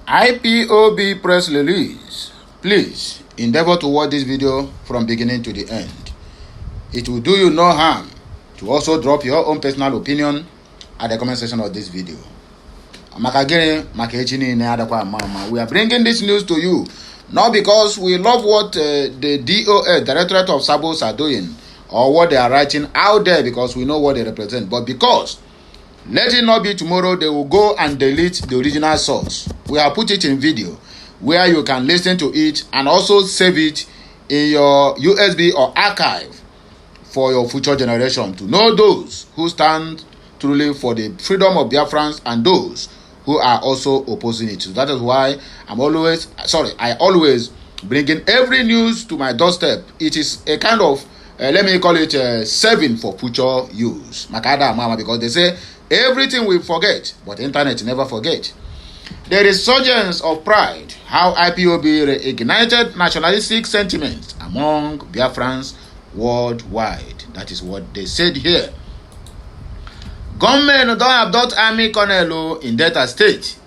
IPOB press release. Please endeavor to watch this video from beginning to the end. It will do you no harm to also drop your own personal opinion at the comment section of this video. We are bringing this news to you not because we love what the DOS, Directorate of Sabos, are doing or what they are writing out there because we know what they represent, but because let it not be tomorrow they will go and delete the original source. We have put it in video where you can listen to it and also save it in your USB or archive for your future generation to know those who stand truly for the freedom of Biafrans and those who are also opposing it. So that is why I always bringing every news to my doorstep. It is a kind of let me call it saving for future use. Makada mama, because they say everything we forget, but internet never forget. The resurgence of pride, how IPOB reignited nationalistic sentiments among Biafrans worldwide. That is what they said here. Government don't abduct army colonel in Delta State,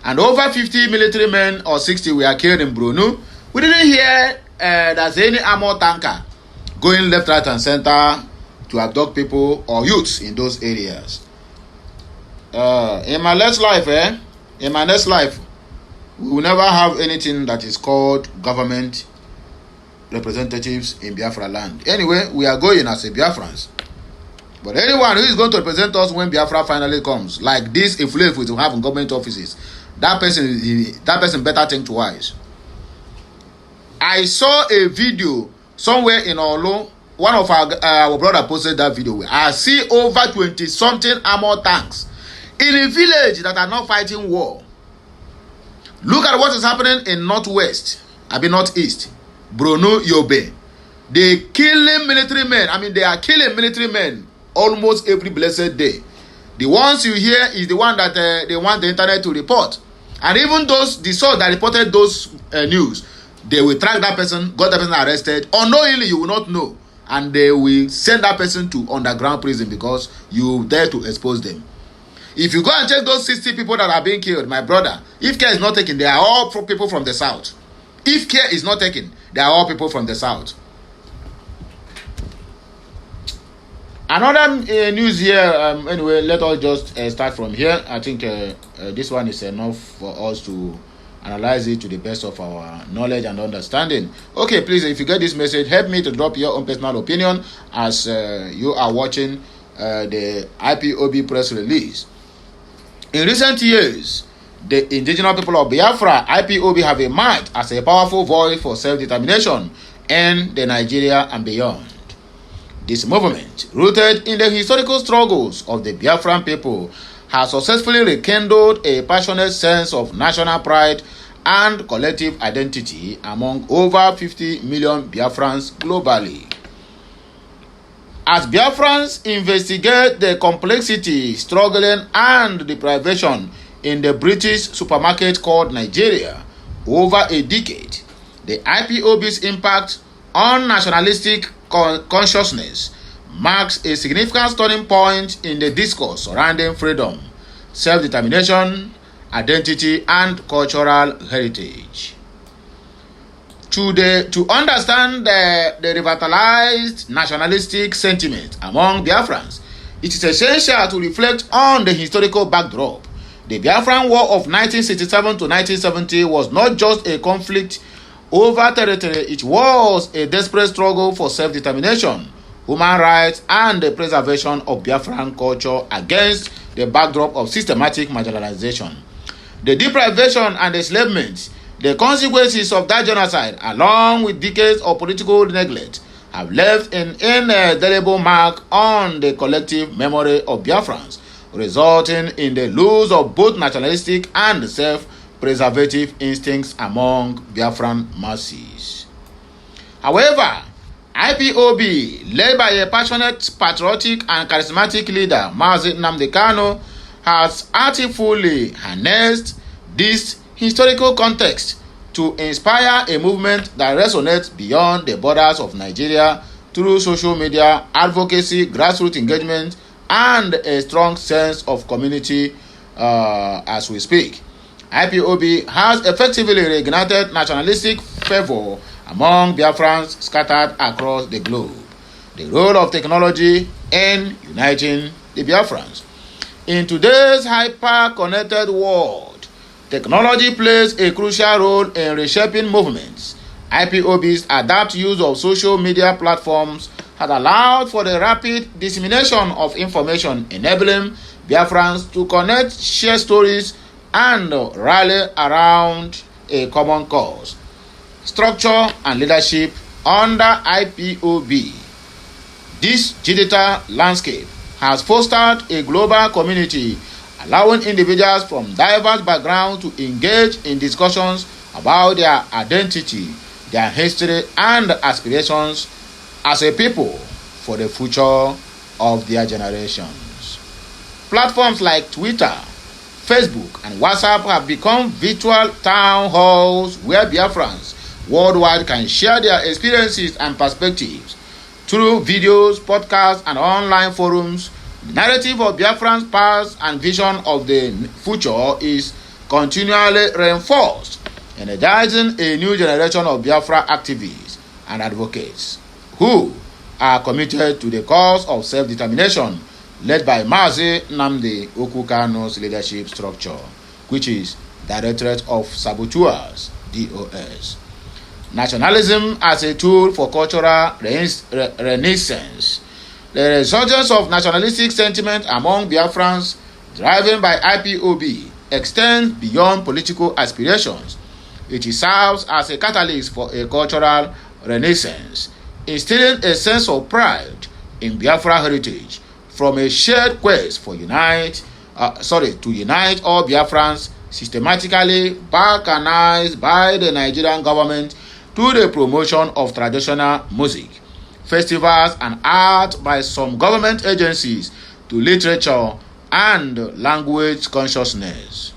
and over 50 military men or 60 were killed in Brunei. We didn't hear there's any armor tanker going left, right, and center to abduct people or youths in those areas. In my next life, we will never have anything that is called government representatives in Biafra land. Anyway, we are going as a Biafrans. But anyone who is going to represent us when Biafra finally comes, like this influence we have in government offices, that person better think twice. I saw a video somewhere in Olo. One of our brother posted that video. I see over 20-something armor tanks in a village that are not fighting war. Look at what is happening in northwest, northeast, Brunei, Yobe. They killing military men. They are killing military men almost every blessed day. The ones you hear is the one that they want the internet to report. And even the source that reported those news, they will track that person, got that person arrested. Unknowingly, you will not know. And they will send that person to underground prison because you dare to expose them. If you go and check those 60 people that are being killed, my brother, if care is not taken, they are all people from the south. If care is not taken, they are all people from the south. Another news here, anyway, let us just start from here. I think this one is enough for us to analyze it to the best of our knowledge and understanding. Okay, please, if you get this message, help me to drop your own personal opinion as you are watching the IPOB press release. In recent years, the indigenous people of Biafra, IPOB, have emerged as a powerful voice for self-determination in the Nigeria and beyond. This movement, rooted in the historical struggles of the Biafran people, has successfully rekindled a passionate sense of national pride and collective identity among over 50 million Biafrans globally. As Biafrans investigate the complexity, struggling, and deprivation in the British supermarket called Nigeria over a decade, the IPOB's impact on nationalistic consciousness marks a significant turning point in the discourse surrounding freedom, self-determination, identity, and cultural heritage. To understand the revitalized nationalistic sentiment among Biafrans, it is essential to reflect on the historical backdrop. The Biafran War of 1967 to 1970 was not just a conflict over territory, it was a desperate struggle for self-determination, human rights, and the preservation of Biafran culture against the backdrop of systematic marginalization. The deprivation and enslavement, the consequences of that genocide, along with decades of political neglect, have left an indelible mark on the collective memory of Biafrans, resulting in the loss of both nationalistic and self-preservative instincts among Biafran masses. However, IPOB, led by a passionate, patriotic, and charismatic leader, Mazi Nnamdi Kanu, has artfully harnessed this historical context to inspire a movement that resonates beyond the borders of Nigeria through social media, advocacy, grassroots engagement, and a strong sense of community as we speak. IPOB has effectively reignited nationalistic fervor among Biafrans scattered across the globe. The role of technology in uniting the Biafrans. In today's hyper-connected world, technology plays a crucial role in reshaping movements. IPOB's adept use of social media platforms has allowed for the rapid dissemination of information, enabling Biafrans to connect, share stories, and rally around a common cause. Structure and leadership under IPOB. This digital landscape has fostered a global community, allowing individuals from diverse backgrounds to engage in discussions about their identity, their history, and aspirations as a people for the future of their generations. Platforms like Twitter, Facebook, and WhatsApp have become virtual town halls where Biafrans worldwide can share their experiences and perspectives. Through videos, podcasts, and online forums, the narrative of Biafran's past and vision of the future is continually reinforced, energizing a new generation of Biafra activists and advocates who are committed to the cause of self-determination led by Mazi Nnamdi Kano's leadership structure, which is Directorate of Saboteurs, DOS. Nationalism as a tool for cultural renaissance. The resurgence of nationalistic sentiment among Biafrans, driven by IPOB, extends beyond political aspirations. It serves as a catalyst for a cultural renaissance, instilling a sense of pride in Biafra heritage from a shared quest to unite all Biafrans, systematically balkanized by the Nigerian government, to the promotion of traditional music, festivals, and art by some government agencies, to literature and language consciousness.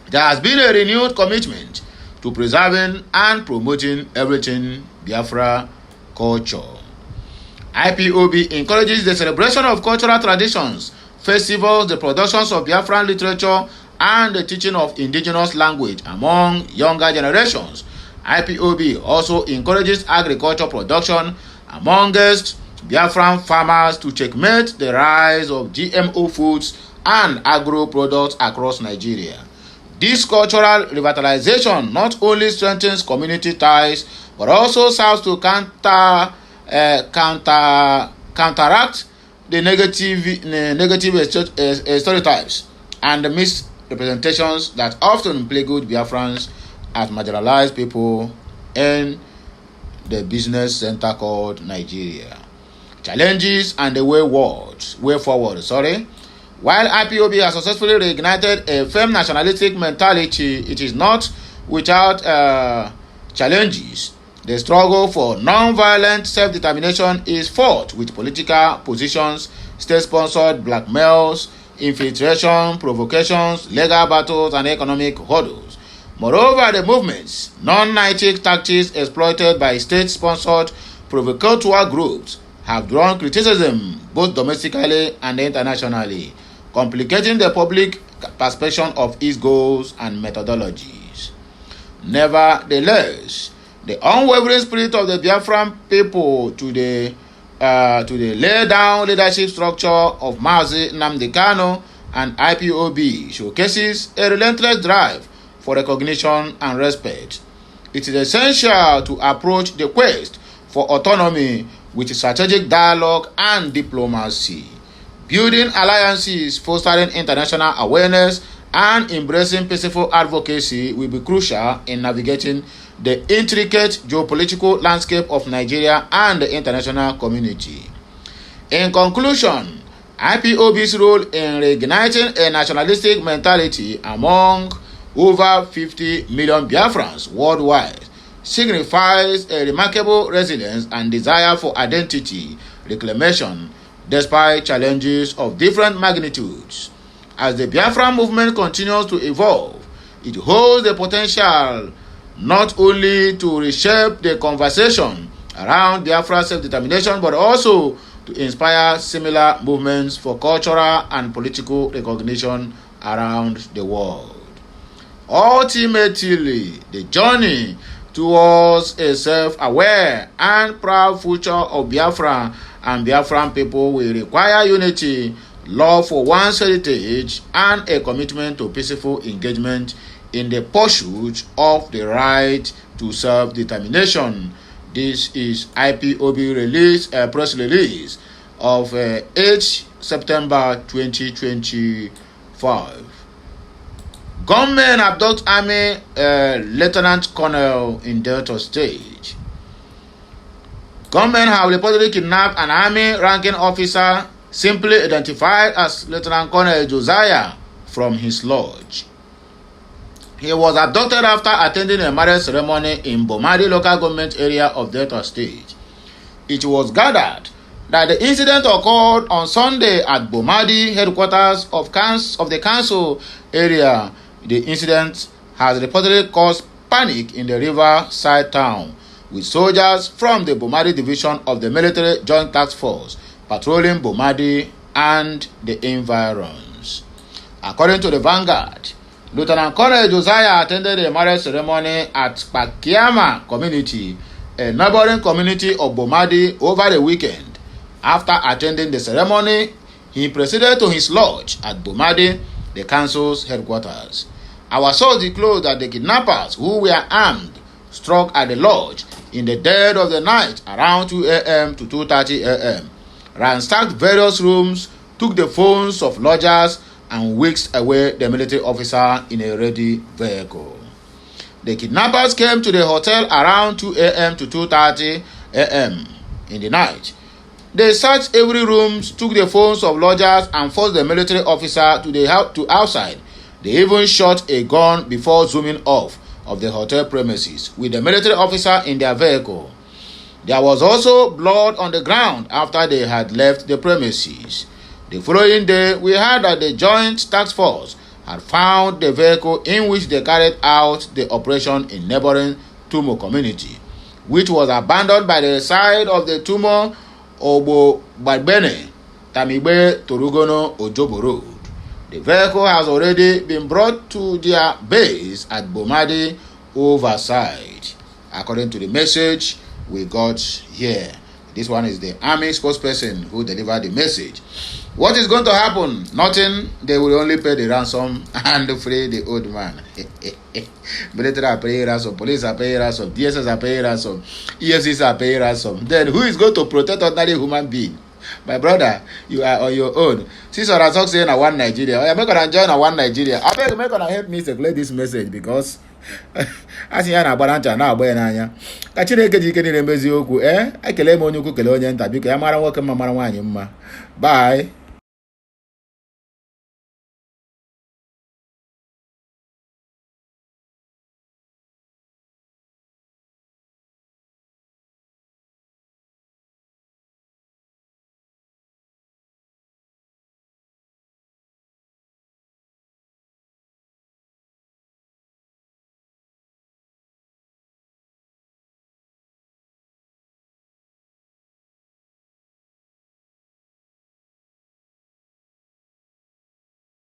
There has been a renewed commitment to preserving and promoting everything Biafra culture. IPOB encourages the celebration of cultural traditions, festivals, the productions of Biafran literature, and the teaching of indigenous language among younger generations. IPOB also encourages agriculture production amongst Biafran farmers to checkmate the rise of GMO foods and agro products across Nigeria. This cultural revitalization not only strengthens community ties but also serves to counteract the negative stereotypes and misrepresentations that often plague Biafrans as marginalized people in the business center called Nigeria. Challenges and the way forward. While IPOB has successfully reignited a firm nationalistic mentality, it is not without challenges. The struggle for non-violent self-determination is fought with political positions, state-sponsored blackmails, infiltration, provocations, legal battles, and economic hurdles. Moreover, the movement's non-nihilistic tactics exploited by state-sponsored provocateur groups have drawn criticism both domestically and internationally, complicating the public perception of its goals and methodologies. Nevertheless, the unwavering spirit of the Biafran people to the lay-down leadership structure of Mazi Nnamdi Kano and IPOB showcases a relentless drive for recognition and respect. It is essential to approach the quest for autonomy with strategic dialogue and diplomacy. Building alliances, fostering international awareness, and embracing peaceful advocacy will be crucial in navigating the intricate geopolitical landscape of Nigeria and the international community. In conclusion, IPOB's role in reigniting a nationalistic mentality among over 50 million Biafrans worldwide signifies a remarkable resilience and desire for identity reclamation despite challenges of different magnitudes. As the Biafran movement continues to evolve, it holds the potential not only to reshape the conversation around Biafra self-determination but also to inspire similar movements for cultural and political recognition around the world. Ultimately, the journey towards a self-aware and proud future of Biafra and Biafran people will require unity, love for one's heritage, and a commitment to peaceful engagement in the pursuit of the right to self-determination. This is Ipob press release of 8 September 2025. Gunmen abduct Army Lieutenant Colonel in Delta State. Gunmen have reportedly kidnapped an Army ranking officer simply identified as Lieutenant Colonel Josiah from his lodge. He was abducted after attending a marriage ceremony in Bomadi local government area of Delta State. It was gathered that the incident occurred on Sunday at Bomadi headquarters of the council area. The incident has reportedly caused panic in the riverside town, with soldiers from the Bomadi division of the Military Joint Task Force patrolling Bomadi and the environs. According to the Vanguard, Lieutenant Colonel Josiah attended a marriage ceremony at Pakiama community, a neighboring community of Bomadi, over the weekend. After attending the ceremony, he proceeded to his lodge at Bomadi, the council's headquarters. Our source disclosed that the kidnappers, who were armed, struck at the lodge in the dead of the night around 2 a.m. to 2:30 a.m., ransacked various rooms, took the phones of lodgers, and whisked away the military officer in a ready vehicle. The kidnappers came to the hotel around 2 a.m. to 2:30 a.m. in the night. They searched every room, took the phones of lodgers, and forced the military officer to outside. They even shot a gun before zooming off of the hotel premises with the military officer in their vehicle. There was also blood on the ground after they had left the premises. The following day, we heard that the Joint Task Force had found the vehicle in which they carried out the operation in neighboring Tumo community, which was abandoned by the side of the Tumo Obo Badbene, Tamigbe Torugono Ojobo Road. The vehicle has already been brought to their base at Bomadi Overside, according to the message we got here. This one is the Army spokesperson who delivered the message. What is going to happen? Nothing. They will only pay the ransom and free the old man. Military are paying ransom, police are paying ransom, DSS are paying ransom, EFCs are paying ransom. Then who is going to protect ordinary human being? My brother, you are on your own. Since I talk saying I want Nigeria, I make gonna join I want Nigeria. I beg make gonna help me circulate this message because as ya na agbaranta na agba na anya. Ka Chineke ji ike niile mezi okwu, ekele m onye ukwu kele onye nta biko ya mara nwoke mma mara nwaanyị mma. Bye.